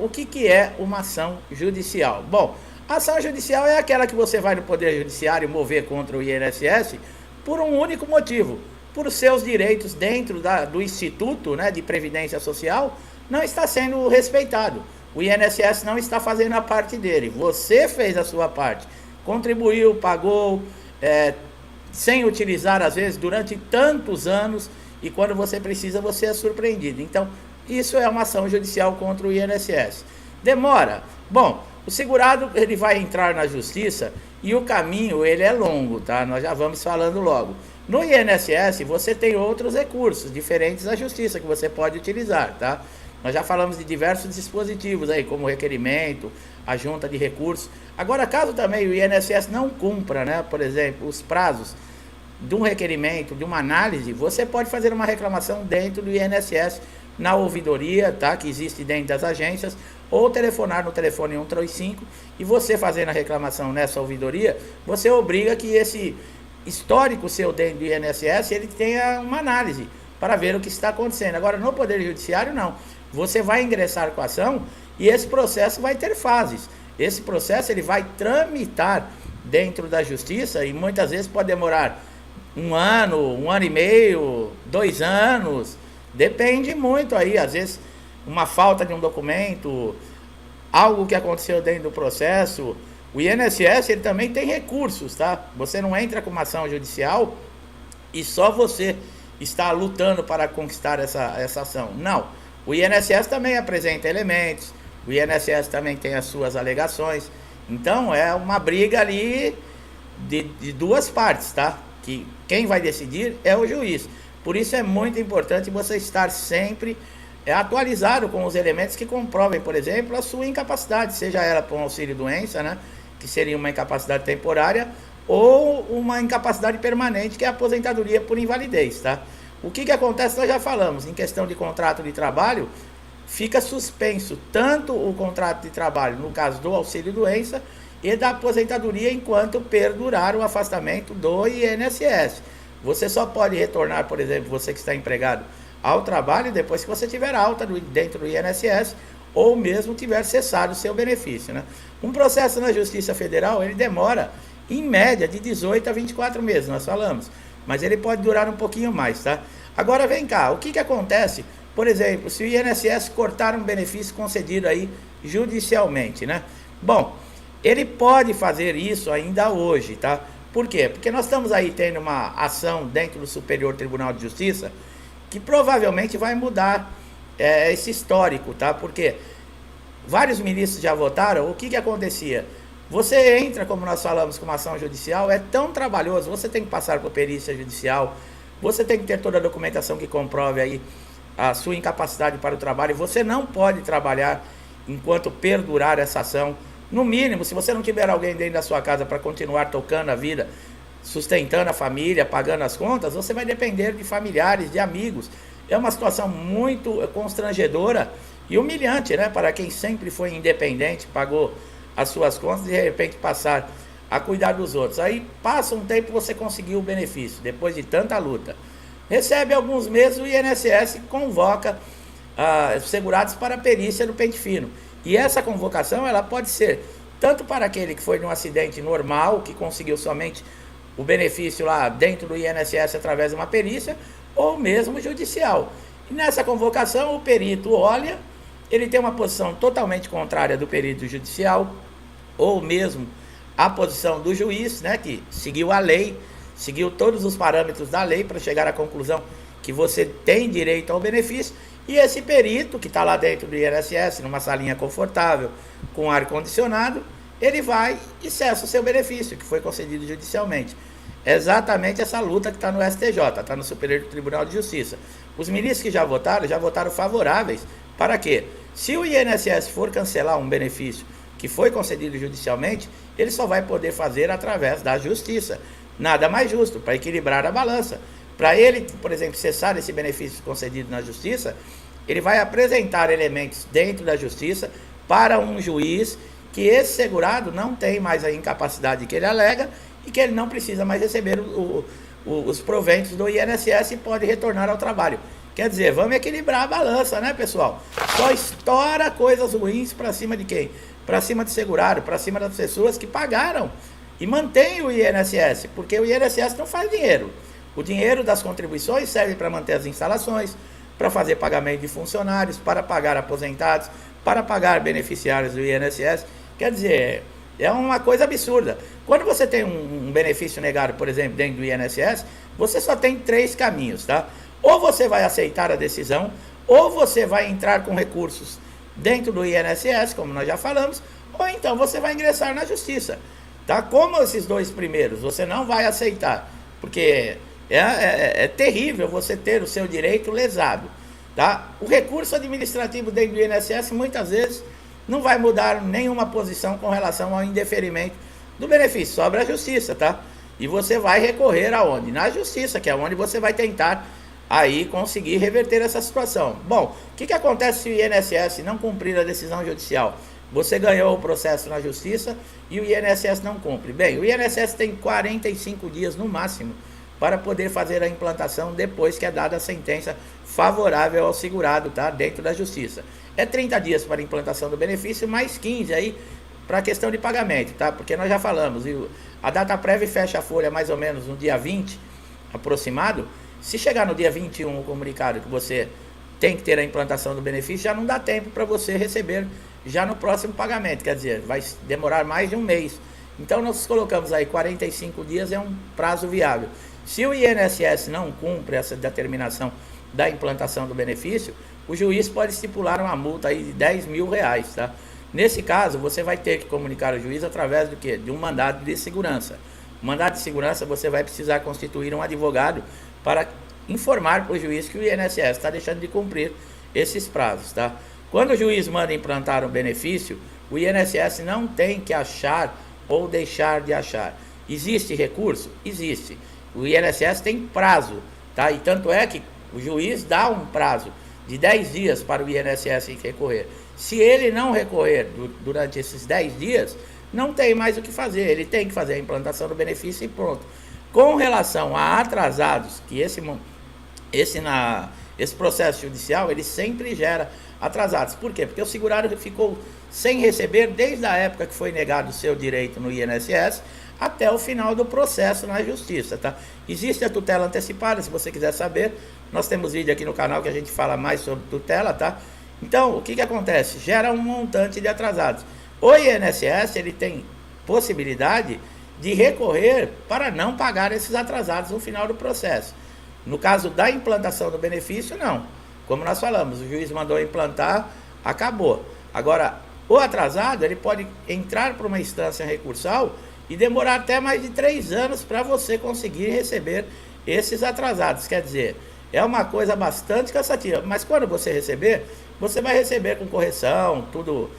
O que é uma ação judicial? Bom, a ação judicial é aquela que você vai no Poder Judiciário mover contra o INSS por um único motivo, por seus direitos dentro do Instituto, né, de Previdência Social não está sendo respeitado. O INSS não está fazendo a parte dele. Você fez a sua parte, contribuiu, pagou, sem utilizar às vezes durante tantos anos, e quando você precisa você é surpreendido. Então, isso é uma ação judicial contra o INSS. Demora? Bom, o segurado ele vai entrar na justiça e o caminho ele é longo, tá? Nós já vamos falando logo. No INSS você tem outros recursos diferentes da justiça que você pode utilizar, tá? Nós já falamos de diversos dispositivos aí, como requerimento, a junta de recursos. Agora, caso também o INSS não cumpra, né, por exemplo, os prazos de um requerimento, de uma análise, você pode fazer uma reclamação dentro do INSS, na ouvidoria, tá, que existe dentro das agências, ou telefonar no telefone 135, e você fazendo a reclamação nessa ouvidoria, você obriga que esse histórico seu dentro do INSS, ele tenha uma análise, para ver o que está acontecendo. Agora, no Poder Judiciário, não. Você vai ingressar com a ação, e esse processo vai ter fases. Esse processo, ele vai tramitar dentro da Justiça, e muitas vezes pode demorar 1 ano e meio, 2 anos, depende muito aí, às vezes uma falta de um documento, algo que aconteceu dentro do processo. O INSS ele também tem recursos, tá? Você não entra com uma ação judicial e só você está lutando para conquistar essa ação. Não, o INSS também apresenta elementos, o INSS também tem as suas alegações. Então é uma briga ali de duas partes, tá? Que quem vai decidir é o juiz. Por isso é muito importante você estar sempre atualizado com os elementos que comprovem, por exemplo, a sua incapacidade, seja ela por um auxílio-doença, né, que seria uma incapacidade temporária, ou uma incapacidade permanente, que é a aposentadoria por invalidez, tá? O que acontece, nós já falamos, em questão de contrato de trabalho, fica suspenso tanto o contrato de trabalho, no caso do auxílio-doença, e da aposentadoria enquanto perdurar o afastamento do INSS. Você só pode retornar, por exemplo, você que está empregado, ao trabalho depois que você tiver alta dentro do INSS ou mesmo tiver cessado o seu benefício, né? Um processo na Justiça Federal, ele demora, em média, de 18 a 24 meses, nós falamos. Mas ele pode durar um pouquinho mais, tá? Agora, vem cá, o que acontece, por exemplo, se o INSS cortar um benefício concedido aí judicialmente, né? Bom, ele pode fazer isso ainda hoje, tá? Por quê? Porque nós estamos aí tendo uma ação dentro do Superior Tribunal de Justiça que provavelmente vai mudar esse histórico, tá? Porque vários ministros já votaram. O que acontecia? Você entra, como nós falamos, com uma ação judicial, é tão trabalhoso, você tem que passar por perícia judicial, você tem que ter toda a documentação que comprove aí a sua incapacidade para o trabalho, você não pode trabalhar enquanto perdurar essa ação. No mínimo, se você não tiver alguém dentro da sua casa para continuar tocando a vida, sustentando a família, pagando as contas, você vai depender de familiares, de amigos. É uma situação muito constrangedora e humilhante, né? Para quem sempre foi independente, pagou as suas contas e de repente passar a cuidar dos outros. Aí passa um tempo e você conseguiu o benefício, depois de tanta luta. Recebe alguns meses, o INSS convoca os segurados para a perícia do pente fino. E essa convocação, ela pode ser tanto para aquele que foi de um acidente normal, que conseguiu somente o benefício lá dentro do INSS através de uma perícia, ou mesmo judicial. E nessa convocação, o perito olha, ele tem uma posição totalmente contrária do perito judicial, ou mesmo a posição do juiz, né, que seguiu a lei, seguiu todos os parâmetros da lei para chegar à conclusão que você tem direito ao benefício. E esse perito, que está lá dentro do INSS, numa salinha confortável, com ar-condicionado, ele vai e cessa o seu benefício, que foi concedido judicialmente. É exatamente essa luta que está no STJ, está no Superior Tribunal de Justiça. Os ministros que já votaram favoráveis. Para quê? Se o INSS for cancelar um benefício que foi concedido judicialmente, ele só vai poder fazer através da justiça. Nada mais justo, para equilibrar a balança. Para ele, por exemplo, cessar esse benefício concedido na justiça, ele vai apresentar elementos dentro da justiça para um juiz que esse segurado não tem mais a incapacidade que ele alega e que ele não precisa mais receber os proventos do INSS e pode retornar ao trabalho. Quer dizer, vamos equilibrar a balança, né, pessoal? Só estoura coisas ruins para cima de quem? Para cima do segurado, para cima das pessoas que pagaram e mantém o INSS, porque o INSS não faz dinheiro. O dinheiro das contribuições serve para manter as instalações, para fazer pagamento de funcionários, para pagar aposentados, para pagar beneficiários do INSS. Quer dizer, é uma coisa absurda. Quando você tem um benefício negado, por exemplo, dentro do INSS, você só tem 3 caminhos, tá? Ou você vai aceitar a decisão, ou você vai entrar com recursos dentro do INSS, como nós já falamos, ou então você vai ingressar na justiça, tá? Como esses 2 primeiros você não vai aceitar, porque é terrível você ter o seu direito lesado, tá? O recurso administrativo dentro do INSS muitas vezes não vai mudar nenhuma posição com relação ao indeferimento do benefício, sobra a justiça, tá? E você vai recorrer aonde? Na justiça, que é onde você vai tentar aí conseguir reverter essa situação. Bom, o que acontece se o INSS não cumprir a decisão judicial? Você ganhou o processo na justiça e o INSS não cumpre. Bem, o INSS tem 45 dias no máximo para poder fazer a implantação depois que é dada a sentença favorável ao segurado, tá? Dentro da justiça. É 30 dias para a implantação do benefício, mais 15 aí para a questão de pagamento, tá? Porque nós já falamos, a data prévia fecha a folha mais ou menos no dia 20, aproximado. Se chegar no dia 21 o comunicado que você tem que ter a implantação do benefício, já não dá tempo para você receber já no próximo pagamento, quer dizer, vai demorar mais de um mês. Então nós colocamos aí 45 dias, é um prazo viável. Se o INSS não cumpre essa determinação da implantação do benefício, o juiz pode estipular uma multa aí de 10 mil reais, tá? Nesse caso, você vai ter que comunicar ao juiz através do quê? De um mandado de segurança. O mandado de segurança, você vai precisar constituir um advogado para informar para o juiz que o INSS está deixando de cumprir esses prazos, tá? Quando o juiz manda implantar um benefício, o INSS não tem que achar ou deixar de achar. Existe recurso? Existe. O INSS tem prazo, tá? E tanto é que o juiz dá um prazo de 10 dias para o INSS recorrer. Se ele não recorrer durante esses 10 dias, não tem mais o que fazer. Ele tem que fazer a implantação do benefício e pronto. Com relação a atrasados, que esse processo judicial, ele sempre gera atrasados. Por quê? Porque o segurado ficou sem receber desde a época que foi negado o seu direito no INSS até o final do processo na justiça, tá? Existe a tutela antecipada, se você quiser saber, nós temos vídeo aqui no canal que a gente fala mais sobre tutela, tá? Então, o que acontece? Gera um montante de atrasados. O INSS, ele tem possibilidade de recorrer para não pagar esses atrasados no final do processo. No caso da implantação do benefício, não. Como nós falamos, o juiz mandou implantar, acabou. Agora, o atrasado, ele pode entrar para uma instância recursal e demorar até mais de 3 anos para você conseguir receber esses atrasados. Quer dizer, é uma coisa bastante cansativa. Mas quando você receber, você vai receber com correção, tudo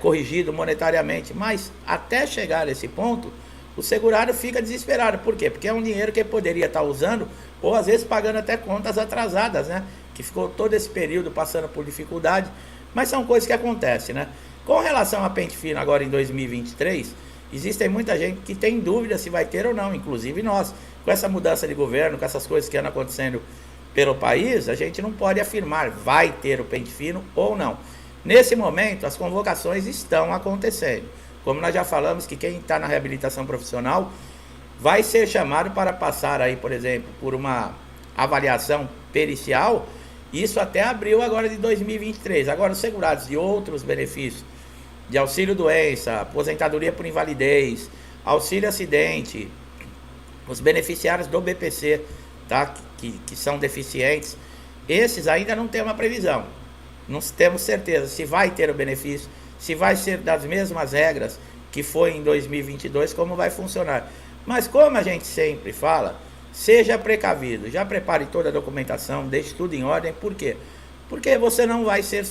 corrigido monetariamente. Mas até chegar a esse ponto, o segurado fica desesperado. Por quê? Porque é um dinheiro que ele poderia estar usando, ou às vezes pagando até contas atrasadas, né? Que ficou todo esse período passando por dificuldade. Mas são coisas que acontecem, né? Com relação a pente fino agora em 2023, existem muita gente que tem dúvida se vai ter ou não, inclusive nós. Com essa mudança de governo, com essas coisas que andam acontecendo pelo país, a gente não pode afirmar vai ter o pente fino ou não. Nesse momento, as convocações estão acontecendo. Como nós já falamos que quem está na reabilitação profissional vai ser chamado para passar aí, por exemplo, por uma avaliação pericial, isso até abril agora de 2023. Agora, os segurados de outros benefícios, de auxílio doença, aposentadoria por invalidez, auxílio acidente, os beneficiários do BPC, tá? Que são deficientes, esses ainda não tem uma previsão. Não temos certeza se vai ter o benefício, se vai ser das mesmas regras que foi em 2022, como vai funcionar. Mas como a gente sempre fala, seja precavido, já prepare toda a documentação, deixe tudo em ordem. Por quê? Porque você não vai ser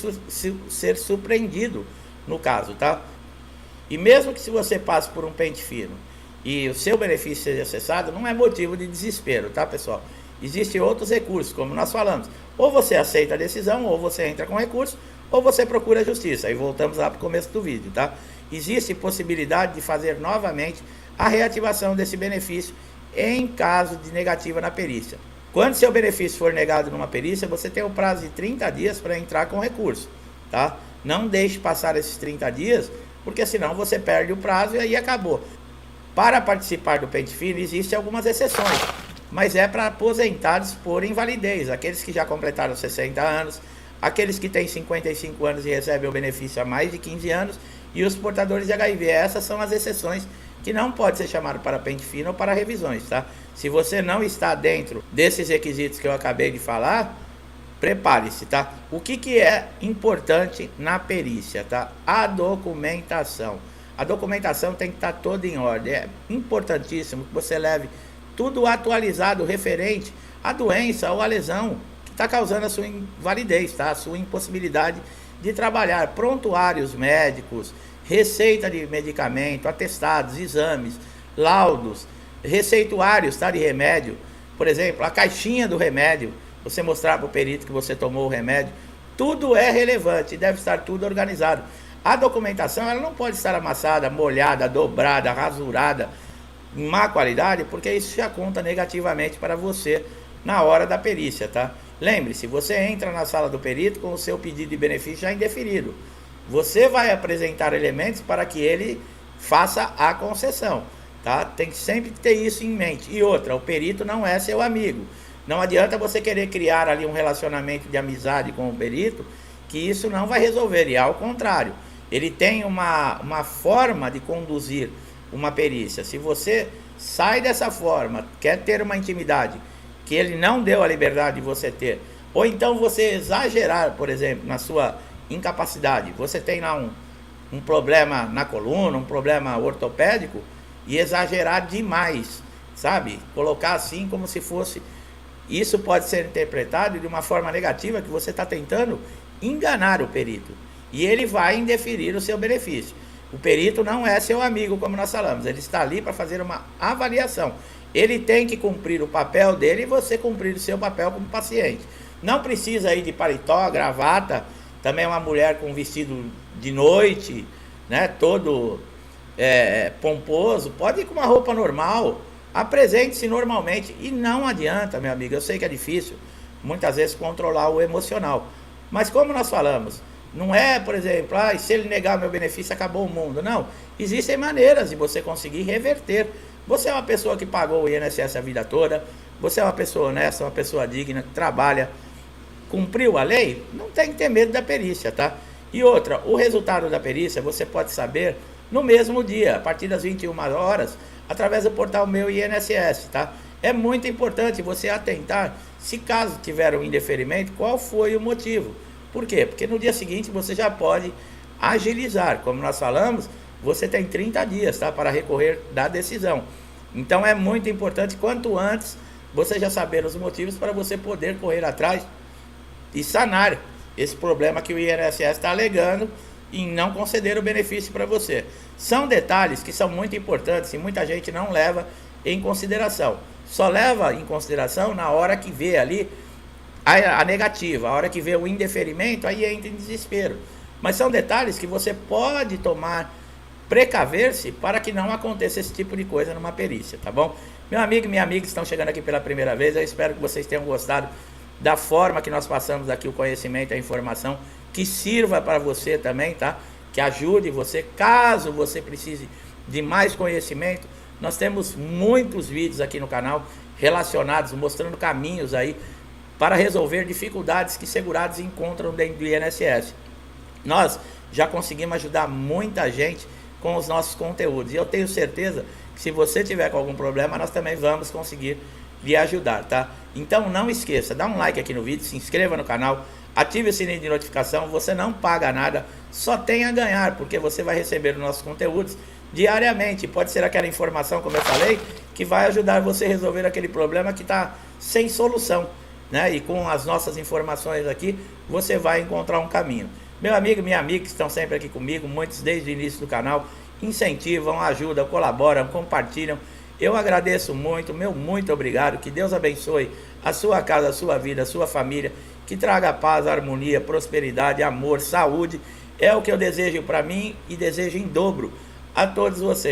surpreendido no caso, tá? E mesmo que se você passe por um pente fino e o seu benefício seja cessado, não é motivo de desespero, tá, pessoal? Existem outros recursos, como nós falamos. Ou você aceita a decisão, ou você entra com recurso, ou você procura a justiça. Aí voltamos lá para o começo do vídeo, tá? Existe possibilidade de fazer novamente a reativação desse benefício em caso de negativa na perícia. Quando seu benefício for negado numa perícia, você tem o prazo de 30 dias para entrar com recurso, tá? Não deixe passar esses 30 dias, porque senão você perde o prazo e aí acabou. Para participar do pente fino, existem algumas exceções, mas é para aposentados por invalidez, aqueles que já completaram 60 anos, aqueles que têm 55 anos e recebem o benefício há mais de 15 anos, e os portadores de HIV. Essas são as exceções que não pode ser chamado para pente fino ou para revisões, tá? Se você não está dentro desses requisitos que eu acabei de falar, prepare-se, tá? O que é importante na perícia, tá? A documentação. A documentação tem que estar toda em ordem. É importantíssimo que você leve tudo atualizado referente à doença ou à lesão que está causando a sua invalidez, tá? A sua impossibilidade de trabalhar. Prontuários médicos, receita de medicamento, atestados, exames, laudos, receituários, tá? De remédio. Por exemplo, a caixinha do remédio, você mostrar para o perito que você tomou o remédio. Tudo é relevante e deve estar tudo organizado. A documentação ela não pode estar amassada, molhada, dobrada, rasurada, em má qualidade, porque isso já conta negativamente para você na hora da perícia, tá? Lembre-se, você entra na sala do perito com o seu pedido de benefício já indeferido. Você vai apresentar elementos para que ele faça a concessão, tá? Tem que sempre ter isso em mente. E outra, o perito não é seu amigo. Não adianta você querer criar ali um relacionamento de amizade com o perito, que isso não vai resolver, e ao contrário. Ele tem uma forma de conduzir uma perícia. Se você sai dessa forma, quer ter uma intimidade que ele não deu a liberdade de você ter, ou então você exagerar, por exemplo, na sua incapacidade, você tem lá um problema na coluna, um problema ortopédico, e exagerar demais, sabe? Colocar assim como se fosse... Isso pode ser interpretado de uma forma negativa, que você está tentando enganar o perito. E ele vai indeferir o seu benefício. O perito não é seu amigo, como nós falamos. Ele está ali para fazer uma avaliação. Ele tem que cumprir o papel dele e você cumprir o seu papel como paciente. Não precisa ir de paletó, gravata. Também uma mulher com vestido de noite, né, todo pomposo. Pode ir com uma roupa normal. Apresente-se normalmente. E não adianta, meu amigo. Eu sei que é difícil, muitas vezes, controlar o emocional. Mas como nós falamos... Não é, por exemplo, se ele negar meu benefício, acabou o mundo. Não, existem maneiras de você conseguir reverter. Você é uma pessoa que pagou o INSS a vida toda, você é uma pessoa honesta, uma pessoa digna, que trabalha, cumpriu a lei, não tem que ter medo da perícia, tá? E outra, o resultado da perícia você pode saber no mesmo dia, a partir das 21 horas, através do portal Meu INSS, tá? É muito importante você atentar, se caso tiver um indeferimento, qual foi o motivo. Por quê? Porque no dia seguinte você já pode agilizar. Como nós falamos, você tem 30 dias, tá, para recorrer da decisão. Então é muito importante, quanto antes, você já saber os motivos para você poder correr atrás e sanar esse problema que o INSS está alegando em não conceder o benefício para você. São detalhes que são muito importantes e muita gente não leva em consideração. Só leva em consideração na hora que vê ali a negativa, a hora que vê o indeferimento, aí entra em desespero. Mas são detalhes que você pode tomar, precaver-se para que não aconteça esse tipo de coisa numa perícia, tá bom? Meu amigo e minha amiga que estão chegando aqui pela primeira vez, eu espero que vocês tenham gostado da forma que nós passamos aqui o conhecimento, a informação, que sirva para você também, tá? Que ajude você, caso você precise de mais conhecimento. Nós temos muitos vídeos aqui no canal relacionados, mostrando caminhos aí para resolver dificuldades que segurados encontram dentro do INSS. Nós já conseguimos ajudar muita gente com os nossos conteúdos. E eu tenho certeza que se você tiver com algum problema, nós também vamos conseguir lhe ajudar, tá? Então não esqueça, dá um like aqui no vídeo, se inscreva no canal, ative o sininho de notificação, você não paga nada, só tem a ganhar, porque você vai receber os nossos conteúdos diariamente. Pode ser aquela informação, como eu falei, que vai ajudar você a resolver aquele problema que está sem solução, né? E com as nossas informações aqui, você vai encontrar um caminho. Meu amigo e minha amiga que estão sempre aqui comigo, muitos desde o início do canal, incentivam, ajudam, colaboram, compartilham. Eu agradeço muito, muito obrigado. Que Deus abençoe a sua casa, a sua vida, a sua família. Que traga paz, harmonia, prosperidade, amor, saúde. É o que eu desejo para mim e desejo em dobro a todos vocês.